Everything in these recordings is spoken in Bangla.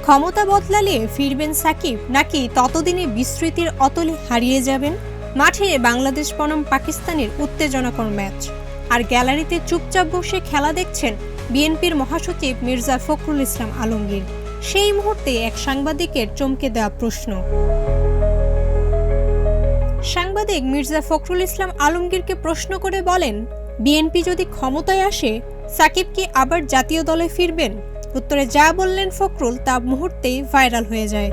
ক্ষমতা বদলালে ফিরবেন সাকিব নাকি ততদিনে বিস্মৃতির অতলে হারিয়ে যাবেন? মাঠে বাংলাদেশ বনাম পাকিস্তানের উত্তেজনাকর ম্যাচ, আর গ্যালারিতে চুপচাপ বসে খেলা দেখছেন বিএনপির মহাসচিব মির্জা ফখরুল ইসলাম আলমগীর। সেই মুহূর্তে এক সাংবাদিকের চমকে দেওয়া প্রশ্ন। সাংবাদিক মির্জা ফখরুল ইসলাম আলমগীরকে প্রশ্ন করে বলেন, বিএনপি যদি ক্ষমতায় আসে সাকিব কি আবার জাতীয় দলে ফিরবেন? উত্তরে যা বললেন ফখরুল তা মুহূর্তেই ভাইরাল হয়ে যায়।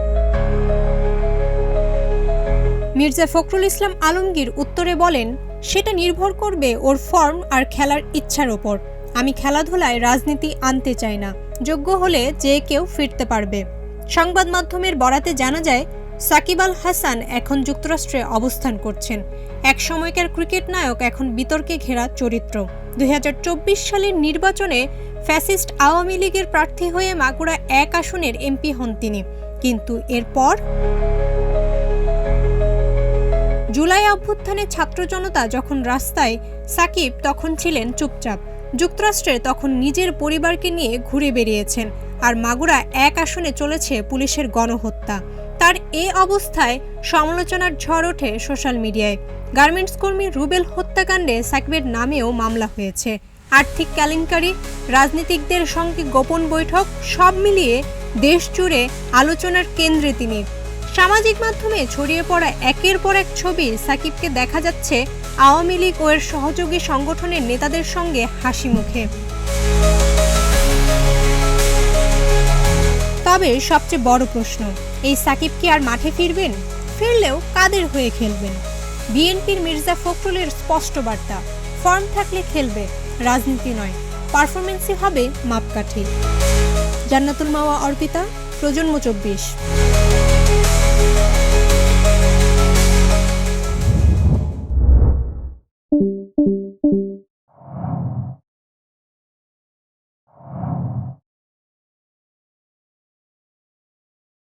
মির্জা ফখরুল ইসলাম আলমগীর উত্তরে বলেন, সেটা নির্ভর করবে ওর ফর্ম আর খেলার ইচ্ছার ওপর। আমি খেলাধুলায় রাজনীতি আনতে চাই না, যোগ্য হলে যে কেউ ফিরতে পারবে। সংবাদ মাধ্যমের বরাতে জানা যায়, সাকিব আল হাসান এখন যুক্তরাষ্ট্রে অবস্থান করছেন। এক সময়কার ক্রিকেট নায়ক এখন বিতর্কে ঘেরা চরিত্র। 2024 সালের নির্বাচনে ফ্যাসিস্ট আওয়ামী লীগের প্রার্থী হয়ে মাগুরা 1 আসনের এমপি হন তিনি। কিন্তু এরপর জুলাই অভ্যুত্থানে ছাত্র জনতা যখন রাস্তায়, সাকিব তখন ছিলেন চুপচাপ। যুক্তরাষ্ট্রে তখন নিজের পরিবারকে নিয়ে ঘুরে বেরিয়েছেন, আর মাগুরা 1 আসনে চলেছে পুলিশের গণহত্যা। তার এ অবস্থায় সমালোচনার ঝড় ওঠে সোশ্যাল মিডিয়ায়। গার্মেন্টস কর্মী রুবেল হত্যাকাণ্ডে সাকিবের নামেও মামলা হয়েছে। আর্থিক কেলেঙ্কারি, রাজনীতিকদের সঙ্গে গোপন বৈঠক, সব মিলিয়ে দেশ জুড়ে আলোচনার কেন্দ্রে তিনি। সামাজিক মাধ্যমে ছড়িয়ে পড়া একের পর এক ছবি সাকিবকে দেখা যাচ্ছে আওয়ামী লীগ ও এর সহযোগী সংগঠনের নেতাদের সঙ্গে হাসি মুখে। তবে সবচেয়ে বড় প্রশ্ন, এই সাকিব কি আর মাঠে ফিরবেন? ফিরলেও কাদের হয়ে খেলবেন? বিএনপির মির্জা ফখরুলের স্পষ্ট বার্তা, ফর্ম থাকলে খেলবে, রাজনীতি নয়, পারফরমেন্সই হবে মাপকাঠি। জান্নাতুল মাওয়া অর্পিতা, প্রজন্ম 24।